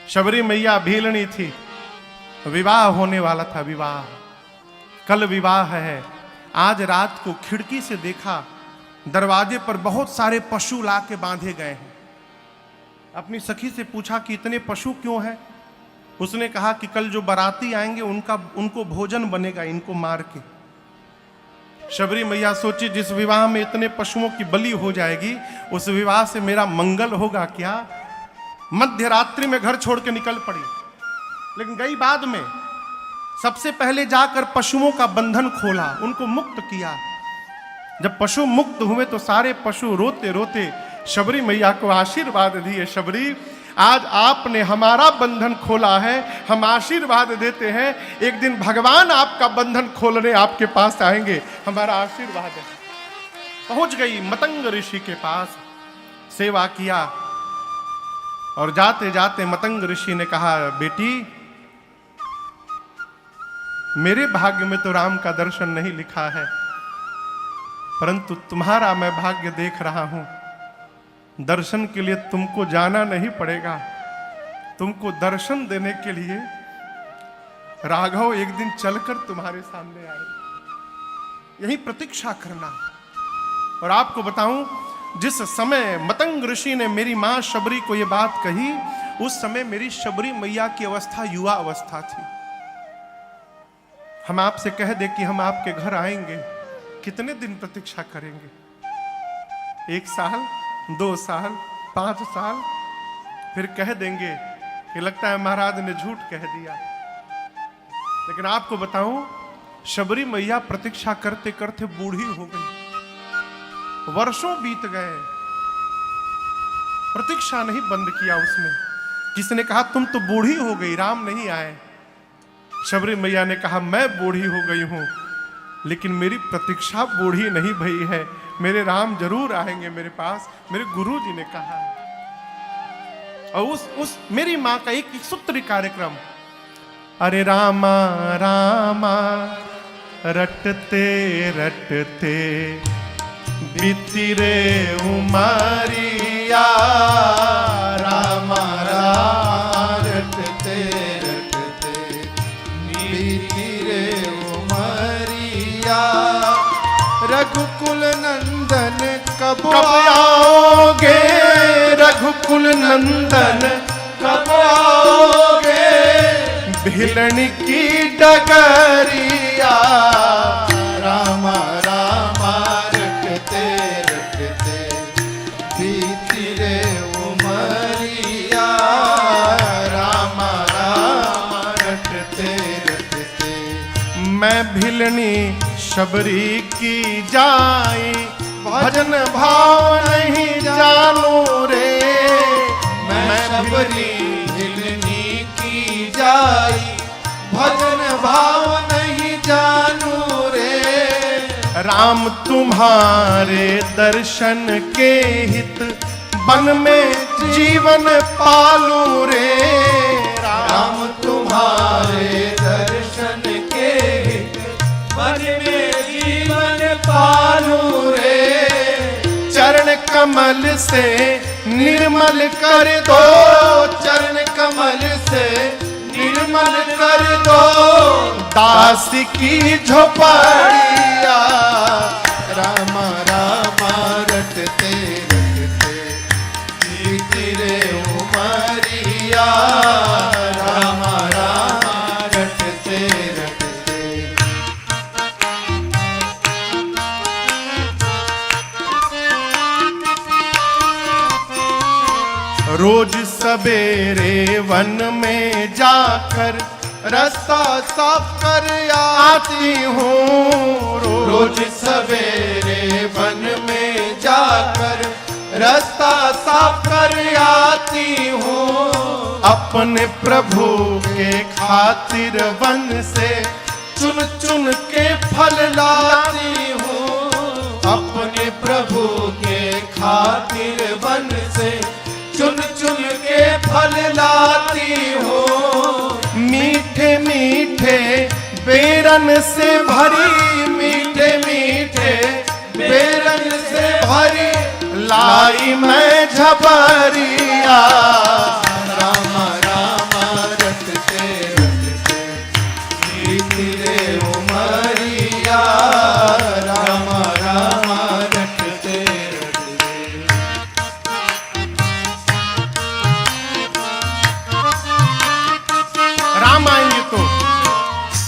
शबरी मैया भीलनी थी, विवाह होने वाला था। विवाह, कल विवाह है। आज रात को खिड़की से देखा, दरवाजे पर बहुत सारे पशु ला के बांधे गए हैं। अपनी सखी से पूछा कि इतने पशु क्यों हैं? उसने कहा कि कल जो बाराती आएंगे उनको भोजन बनेगा इनको मार के। शबरी मैया सोची, जिस विवाह में इतने पशुओं की बलि हो जाएगी, उस विवाह से मेरा मंगल होगा क्या? मध्य रात्रि में घर छोड़ के निकल पड़ी, लेकिन गई बाद में। सबसे पहले जाकर पशुओं का बंधन खोला, उनको मुक्त किया। जब पशु मुक्त हुए तो सारे पशु रोते रोते शबरी मैया को आशीर्वाद दिए। शबरी, आज आपने हमारा बंधन खोला है, हम आशीर्वाद देते हैं, एक दिन भगवान आपका बंधन खोलने आपके पास आएंगे, हमारा आशीर्वाद है। पहुंच गई मतंग ऋषि के पास, सेवा किया, और जाते जाते मतंग ऋषि ने कहा, बेटी, मेरे भाग्य में तो राम का दर्शन नहीं लिखा है, परंतु तुम्हारा मैं भाग्य देख रहा हूं। दर्शन के लिए तुमको जाना नहीं पड़ेगा, तुमको दर्शन देने के लिए राघव एक दिन चलकर तुम्हारे सामने आए। यही प्रतीक्षा करना। और आपको बताऊं, जिस समय मतंग ऋषि ने मेरी मां शबरी को यह बात कही, उस समय मेरी शबरी मैया की अवस्था युवा अवस्था थी। हम आपसे कह दे कि हम आपके घर आएंगे, कितने दिन प्रतीक्षा करेंगे? 1 साल, 2 साल, 5 साल, फिर कह देंगे कि लगता है महाराज ने झूठ कह दिया। लेकिन आपको बताऊं, शबरी मैया प्रतीक्षा करते करते बूढ़ी हो गई। वर्षों बीत गए, प्रतीक्षा नहीं बंद किया उसने। किसी ने कहा, तुम तो बूढ़ी हो गई, राम नहीं आए। शबरी मैया ने कहा, मैं बूढ़ी हो गई हूं, लेकिन मेरी प्रतीक्षा बूढ़ी नहीं भई है, मेरे राम जरूर आएंगे मेरे पास, मेरे गुरु जी ने कहा। और उस मेरी मां का एक सूत्री कार्यक्रम, अरे रामा रामा रटते रटते बीती रे उमरिया, रामा रामा रटते रटते बीती रे उमरिया, रघुकुल नंदन कब आओगे, रघुकुल नंदन कब आओगे, भिलनी की डगरिया, रामा रामा रटते रटते बीती रे उमरिया, रामा रामा रटते रटते। मैं भिलनी शबरी की जाई, भजन भाव नहीं जानू रे, मैं शबरी भिलनी की जाई, भजन भाव नहीं जानू रे, राम तुम्हारे दर्शन के हित वन में जीवन पालू रे, राम तुम्हारे दर्शन के हित वन में जीवन पालू रे, चरण कमल से निर्मल कर दो, चरण कमल से निर्मल कर दो, दास की झोपड़िया, रामा रामा रटते रटते बीती रे उमरिया, रामा रामा रटते रटते। रोज सवेरे वन में जाकर रास्ता साफ कर आती हूँ, रोज सवेरे वन में जाकर रास्ता साफ कर आती हूँ, अपने प्रभु के खातिर वन से चुन चुन के फल लाती हूँ, अपने प्रभु के खातिर वन से चुन चुन के फल लाती हो, मीठे मीठे बेरन से भरी, मीठे मीठे बेरन से भरी, लाई मैं झबरिया, राम राम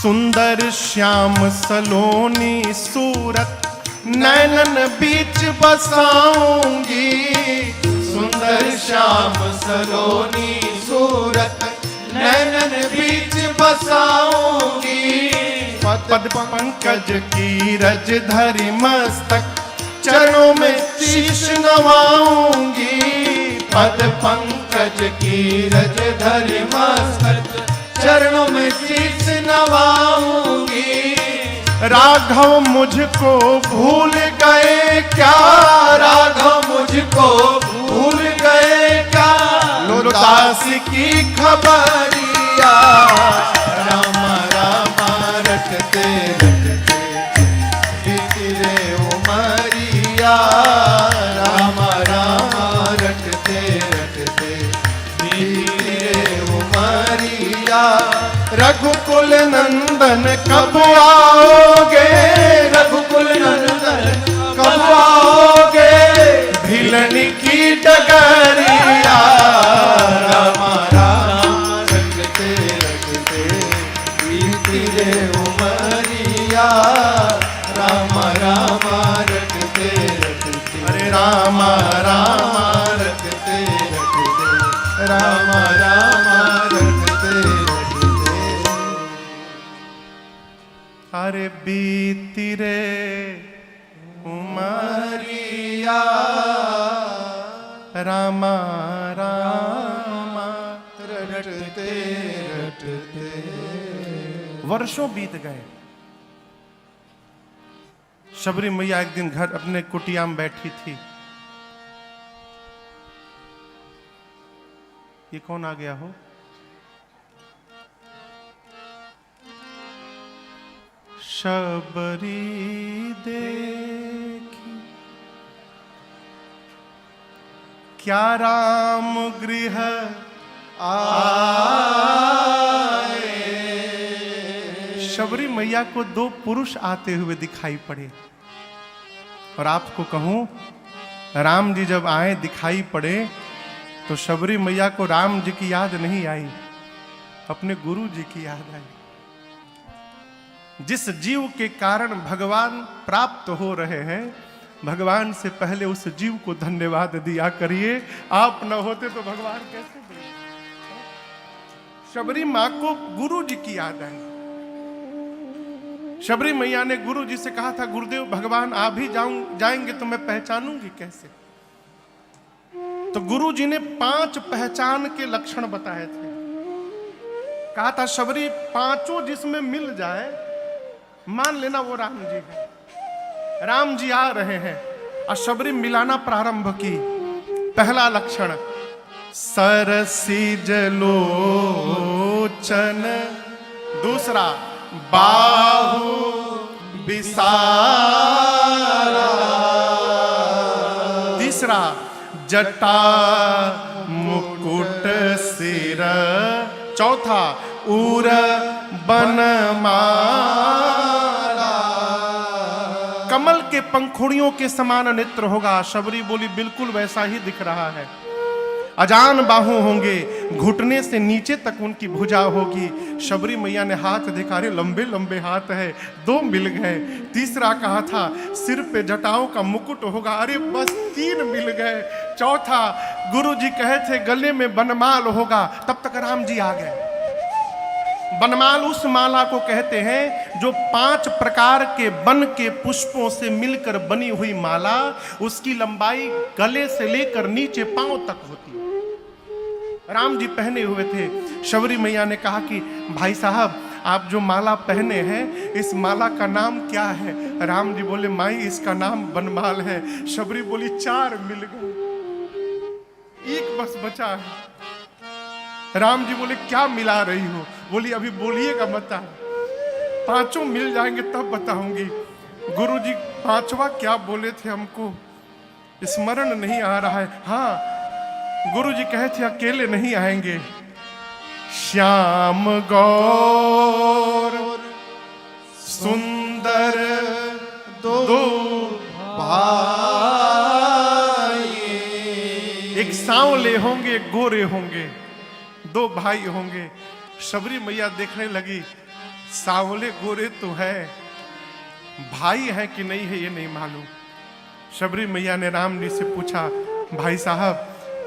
सुंदर श्याम सलोनी सूरत नैनन बीच बसाऊंगी। सुंदर श्याम सलोनी सूरत नैनन बीच बसाऊंगी। पद पंकज की रज धरि मस्तक चरणों में शीश नवाऊंगी। पद पंकज की रज धरि मस्तक चरणों में शीश नवाऊंगी। राघव मुझको भूल गए क्या, राघव मुझको भूल गए क्या, लो दास की खबरिया। राम राम रटते रटते बीती रे उमरिया। राम राम रटते रटते बीती रे उमरिया। रघुकुल नंदन कब आओगे, रघुकुल नंदन कब आओगे, भिलनी की डगरिया। राम राम रटते रटते बीती रे उमरिया। राम राम रटते रटते, अरे राम राम रटते रटते, राम राम रटते रटते। अरे बीती रे उमरिया। राम राम रटते रटते। वर्षों बीत गए। शबरी मैया एक दिन घर अपने कुटिया में बैठी थी। ये कौन आ गया हो? शबरी देखी क्या राम गृह आए। शबरी मैया को दो पुरुष आते हुए दिखाई पड़े। और आपको कहूं, राम जी जब आए दिखाई पड़े तो शबरी मैया को राम जी की याद नहीं आई, अपने गुरु जी की याद आई। जिस जीव के कारण भगवान प्राप्त हो रहे हैं, भगवान से पहले उस जीव को धन्यवाद दिया करिए। आप न होते तो भगवान कैसे दे। शबरी मां को गुरु जी की याद आई। शबरी मैया ने गुरु जी से कहा था, गुरुदेव भगवान आ भी जाएंगे तो मैं पहचानूंगी कैसे। तो गुरु जी ने 5 पहचान के लक्षण बताए थे। कहा था शबरी, पांचों जिसमें मिल जाए मान लेना वो राम जी है। राम जी आ रहे हैं। और शबरी मिलाना प्रारंभ की। पहला लक्षण सरसिज लोचन, दूसरा बाहु विशाला, तीसरा जटा मुकुट सिर, चौथा उर बनमाला। कमल के पंखुड़ियों के समान नेत्र होगा। शबरी बोली बिल्कुल वैसा ही दिख रहा है। अजान बाहु होंगे, घुटने से नीचे तक उनकी भुजा होगी। शबरी मैया ने हाथ देखा, रे लंबे लंबे हाथ है, 2 मिल गए। तीसरा कहा था सिर पे जटाओं का मुकुट होगा, अरे बस 3 मिल गए। चौथा गुरु जी कहे थे गले में बनमाल होगा, तब तक राम जी आ गए। बनमाल उस माला को कहते हैं जो 5 प्रकार के वन के पुष्पों से मिलकर बनी हुई माला, उसकी लंबाई गले से लेकर नीचे पांव तक होती है। राम जी पहने हुए थे। शबरी मैया ने कहा कि भाई साहब आप जो माला पहने हैं, इस माला का नाम क्या है? राम जी बोले माई इसका नाम बनमाल है। शबरी बोली 4 मिल गए, एक बस बचा है। राम जी बोले क्या मिला रही हो? बोली अभी बोलिएगा मत, 5 मिल जाएंगे तब बताऊंगी। गुरु जी 5वां क्या बोले थे हमको स्मरण नहीं आ रहा है। हाँ, गुरु जी कहे थे अकेले नहीं आएंगे, श्याम गौर सुंदर 2 भाई, एक सांवले होंगे एक गोरे होंगे, 2 भाई होंगे। शबरी मैया देखने लगी, सांवले गोरे तो है, भाई है कि नहीं है ये नहीं मालूम। शबरी मैया ने राम जी से पूछा, भाई साहब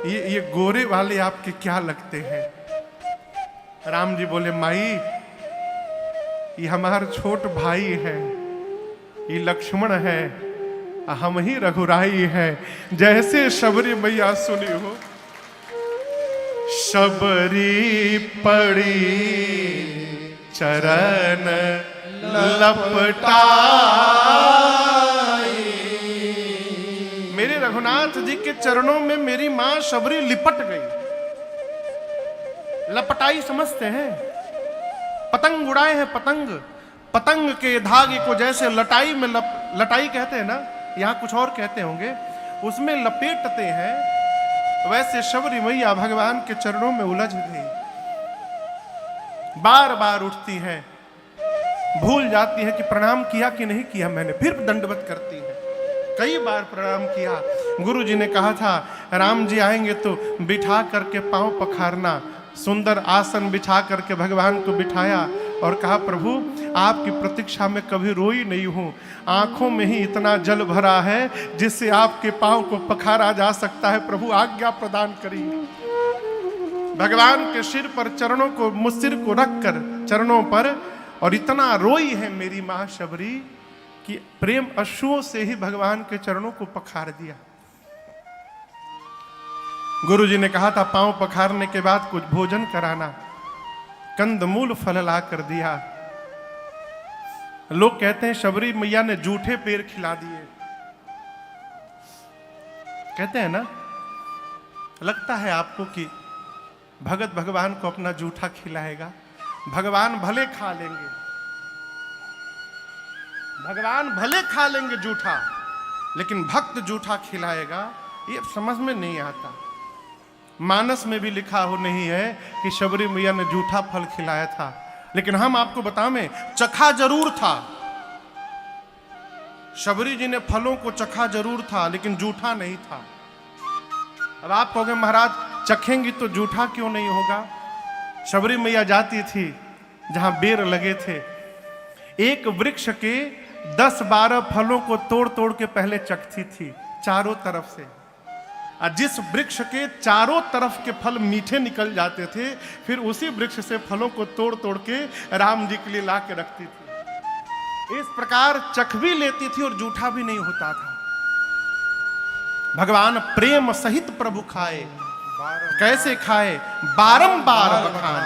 ये गोरे वाले आपके क्या लगते हैं? राम जी बोले, माई ये हमारा छोट भाई है, ये लक्ष्मण है, हम ही रघुराई है। जैसे शबरी मैया सुनी हो, शबरी पड़ी चरण लपटाई। मेरे रघुनाथ जी के चरणों में मेरी मां शबरी लिपट गई। लपटाई समझते हैं, पतंग उड़ाए हैं, पतंग के धागे को जैसे लटाई में लटाई कहते हैं ना, यहां कुछ और कहते होंगे, उसमें लपेटते हैं, वैसे शबरी मैया भगवान के चरणों में उलझ गई। बार बार उठती हैं, भूल जाती है कि प्रणाम किया कि नहीं किया मैंने, फिर दंडवत करती है। कई बार प्रणाम किया। गुरु जी ने कहा था राम जी आएंगे तो बिठा करके पांव पखारना। सुंदर आसन बिछा करके भगवान को बिठाया और कहा, प्रभु आपकी प्रतीक्षा में कभी रोई नहीं हूं, आंखों में ही इतना जल भरा है जिससे आपके पांव को पखारा जा सकता है, प्रभु आज्ञा प्रदान करिए। भगवान के सिर पर चरणों को, मुसिर को रखकर चरणों पर, और इतना रोई है मेरी मां शबरी कि प्रेम अश्रुओं से ही भगवान के चरणों को पखार दिया। गुरु जी ने कहा था पांव पखारने के बाद कुछ भोजन कराना, कंदमूल फल ला कर दिया। लोग कहते हैं शबरी मैया ने जूठे पेड़ खिला दिए, कहते हैं ना। लगता है आपको कि भगत भगवान को अपना जूठा खिलाएगा? भगवान भले खा लेंगे, भगवान भले खा लेंगे जूठा, लेकिन भक्त जूठा खिलाएगा, ये समझ में नहीं आता। मानस में भी लिखा हो नहीं है कि शबरी मैया ने जूठा फल खिलाया था, लेकिन हम आपको बताएं चखा जरूर था। शबरी जी ने फलों को चखा जरूर था, लेकिन जूठा नहीं था। अब आप कहोगे महाराज चखेंगी तो जूठा क्यों नहीं होगा? शबरी मैया जाती थी जहां बेर लगे थे, एक वृक्ष के 10-12 फलों को तोड़ तोड़ के पहले चखती थी चारों तरफ से। जिस वृक्ष के चारों तरफ के फल मीठे निकल जाते थे, फिर उसी वृक्ष से फलों को तोड़ तोड़ के राम जी के लिए ला के रखती थी। इस प्रकार चख भी लेती थी और जूठा भी नहीं होता था। भगवान प्रेम सहित प्रभु खाए, कैसे खाए? बारंबार बखान।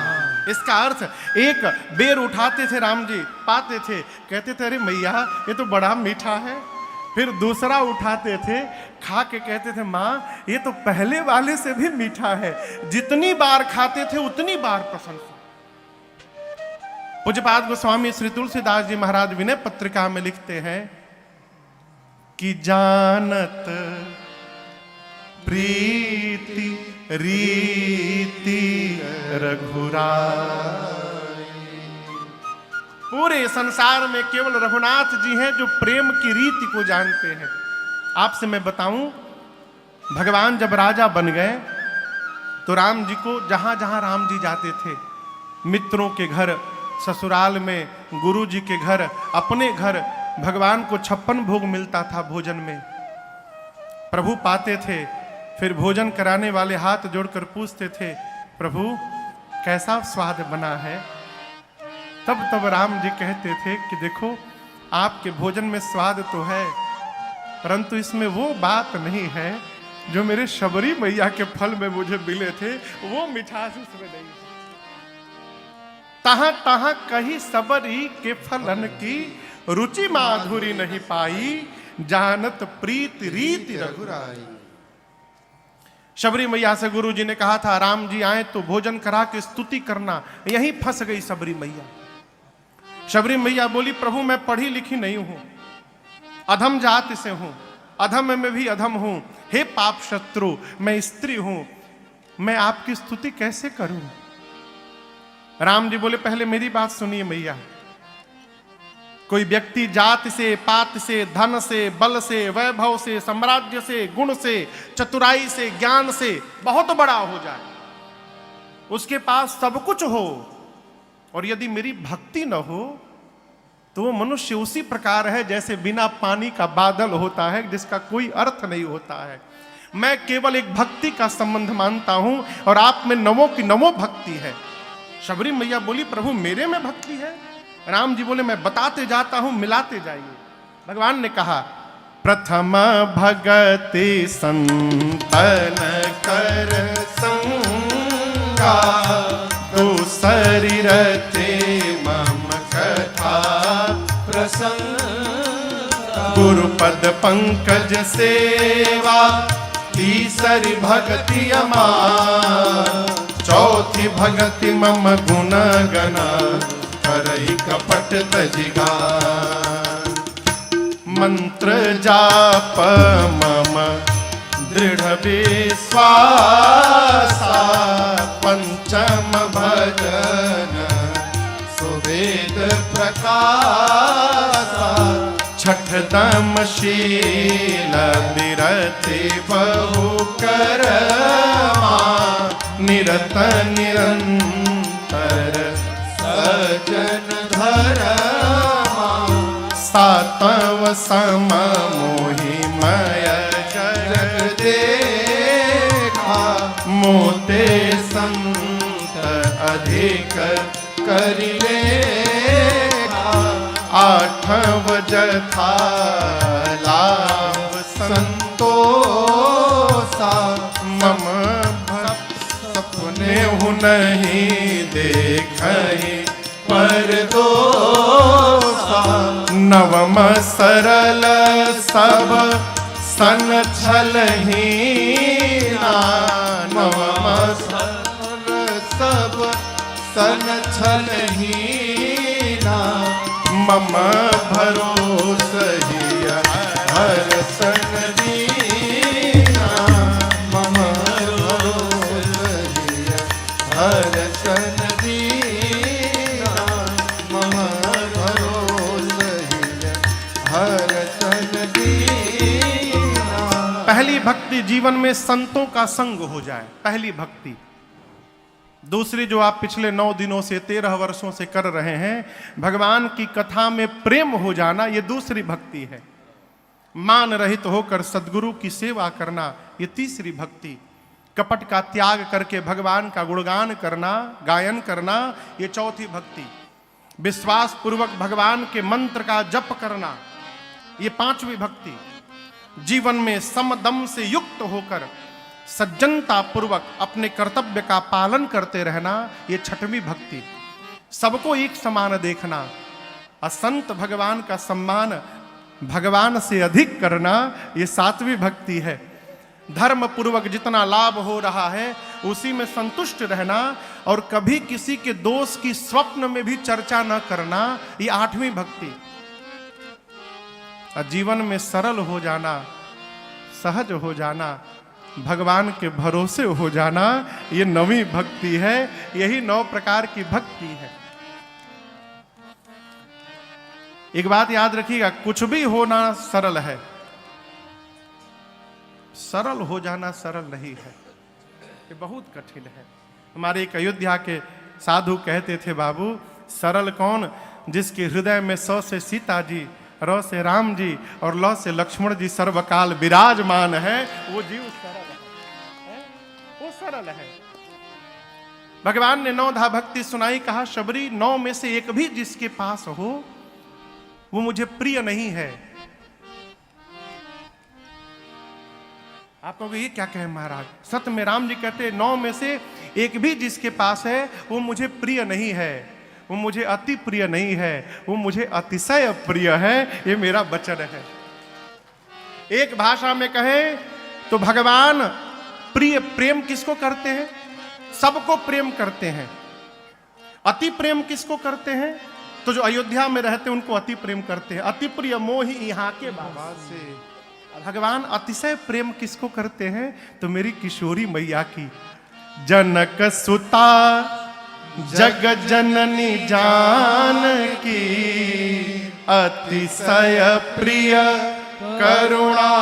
इसका अर्थ, एक बेर उठाते थे राम जी, पाते थे, कहते थे अरे मैया ये तो बड़ा मीठा है। फिर दूसरा उठाते थे, खा के कहते थे माँ ये तो पहले वाले से भी मीठा है। जितनी बार खाते थे उतनी बार प्रशंसा। पूज्यपाद गोस्वामी श्री तुलसीदास जी महाराज विनय पत्रिका में लिखते हैं कि जानत प्रीति रीति रघुराई। पूरे संसार में केवल रघुनाथ जी हैं जो प्रेम की रीति को जानते हैं। आपसे मैं बताऊं, भगवान जब राजा बन गए तो राम जी को जहां जहां राम जी जाते थे, मित्रों के घर, ससुराल में, गुरु जी के घर, अपने घर, भगवान को 56 भोग मिलता था भोजन में। प्रभु पाते थे, फिर भोजन कराने वाले हाथ जोड़कर पूछते थे प्रभु कैसा स्वाद बना है? तब राम जी कहते थे कि देखो आपके भोजन में स्वाद तो है, परंतु इसमें वो बात नहीं है जो मेरे शबरी मैया के फल में मुझे मिले थे, वो मिठास इसमें नहीं है। तहां तहां कहीं सबरी के फलन की रुचि माधुरी नहीं पाई, जानत प्रीति रीति रघुराई। शबरी मैया से गुरु जी ने कहा था राम जी आए तो भोजन करा के स्तुति करना, यहीं फंस गई शबरी मैया। शबरी मैया बोली प्रभु मैं पढ़ी लिखी नहीं हूं, अधम जाति से हूं, अधम में भी अधम हूं, हे पाप शत्रु मैं स्त्री हूं, मैं आपकी स्तुति कैसे करूं? राम जी बोले पहले मेरी बात सुनिए मैया, कोई व्यक्ति जाति से, पात से, धन से, बल से, वैभव से, साम्राज्य से, गुण से, चतुराई से, ज्ञान से बहुत बड़ा हो जाए, उसके पास सब कुछ हो, और यदि मेरी भक्ति न हो तो वो मनुष्य उसी प्रकार है जैसे बिना पानी का बादल होता है, जिसका कोई अर्थ नहीं होता है। मैं केवल एक भक्ति का संबंध मानता हूं और आप में नवों की नवों भक्ति है। शबरी मैया बोली, प्रभु मेरे में भक्ति है? राम जी बोले, मैं बताते जाता हूं, मिलाते जाइए। भगवान ने कहा, प्रथम भगति संतन कर संगा, दूसरी रते मम कथा प्रसंग गुरुपद पंकज सेवा, तीसरी भक्ति अमार, चौथी भक्ति मम गुण गना, करई कपट तजिगा, मंत्र जाप मम दृढ़ विश्वासा, पंचम भजन सुवेद प्रकाशा, छठ दम शील विरति बहु करमा, निरत निरंतर सजन धरमा, सातव सम मोहि मय जग देखा, मोते संत अधिक करिले, आठव जथा लाभ संतोषा, मम भक्त सपने हूँ नहीं देखई पर दोषा, नवम सरल सब सन छलहीना, नवम सरल सब सन छलहीना, मम भरोस हिय हर सन दीना, मम भरोस हिय हर सन दीना, मम भरोस हिय हर सन दीना। पहली भक्ति जीवन में संतों का संग हो जाए, पहली भक्ति। दूसरी जो आप पिछले 9 दिनों से 13 वर्षों से कर रहे हैं, भगवान की कथा में प्रेम हो जाना, ये दूसरी भक्ति है। मान रहित होकर सद्गुरु की सेवा करना, ये तीसरी भक्ति। कपट का त्याग करके भगवान का गुणगान करना, गायन करना, ये चौथी भक्ति। विश्वास पूर्वक भगवान के मंत्र का जप करना, ये पांचवी भक्ति। जीवन में समदम से युक्त होकर सज्जनता पूर्वक अपने कर्तव्य का पालन करते रहना, ये छठवीं भक्ति। सबको एक समान देखना, असंत भगवान का सम्मान भगवान से अधिक करना, ये सातवीं भक्ति है। धर्म पूर्वक जितना लाभ हो रहा है उसी में संतुष्ट रहना और कभी किसी के दोष की स्वप्न में भी चर्चा न करना, ये आठवीं भक्ति। जीवन में सरल हो जाना, सहज हो जाना, भगवान के भरोसे हो जाना, ये नवीं भक्ति है। यही 9 प्रकार की भक्ति है। एक बात याद रखिएगा, कुछ भी होना सरल है, सरल हो जाना सरल नहीं है, ये बहुत कठिन है। हमारे एक अयोध्या के साधु कहते थे, बाबू सरल कौन, जिसके हृदय में स से सीता जी, र से राम जी और ल से लक्ष्मण जी सर्वकाल विराजमान है, वो जीव सरल है, वो सरल है। भगवान ने 9 धा भक्ति सुनाई, कहा शबरी 9 में से एक भी जिसके पास हो वो मुझे प्रिय नहीं है। आप कहोगे ये क्या कहे महाराज, सत्य में राम जी कहते 9 में से एक भी जिसके पास है वो मुझे प्रिय नहीं है, वो मुझे अति प्रिय नहीं है, वो मुझे अतिशय प्रिय है, ये मेरा वचन है। एक भाषा में कहे तो भगवान प्रिय, प्रेम किसको करते हैं? सबको प्रेम करते हैं। अति प्रेम किसको करते हैं? तो जो अयोध्या में रहते हैं उनको अति प्रेम करते हैं। अति प्रिय मोहि यहाँ के बाबा से। भगवान अतिशय प्रेम किसको करते हैं? तो मेरी किशोरी मैया की। जनक सुता जग जननी जानकी, अतिशय प्रिय करुणा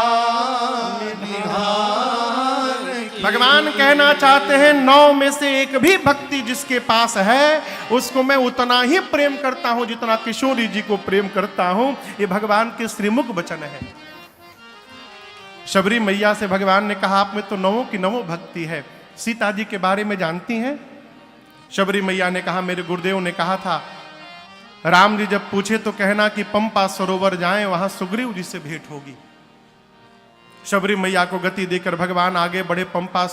निधान भगवान कहना चाहते हैं 9 में से एक भी भक्ति जिसके पास है उसको मैं उतना ही प्रेम करता हूं जितना किशोरी जी को प्रेम करता हूं। ये भगवान के श्रीमुख वचन है। शबरी मैया से भगवान ने कहा आप में तो 9 की 9 भक्ति है। सीता जी के बारे में जानती हैं? शबरी मैया ने कहा मेरे गुरुदेव ने कहा था राम जी जब पूछे तो कहना कि पंपा सरोवर जाएं वहां सुग्रीव जी से भेंट होगी। शबरी मैया को गति देकर भगवान आगे बढ़े, पंपा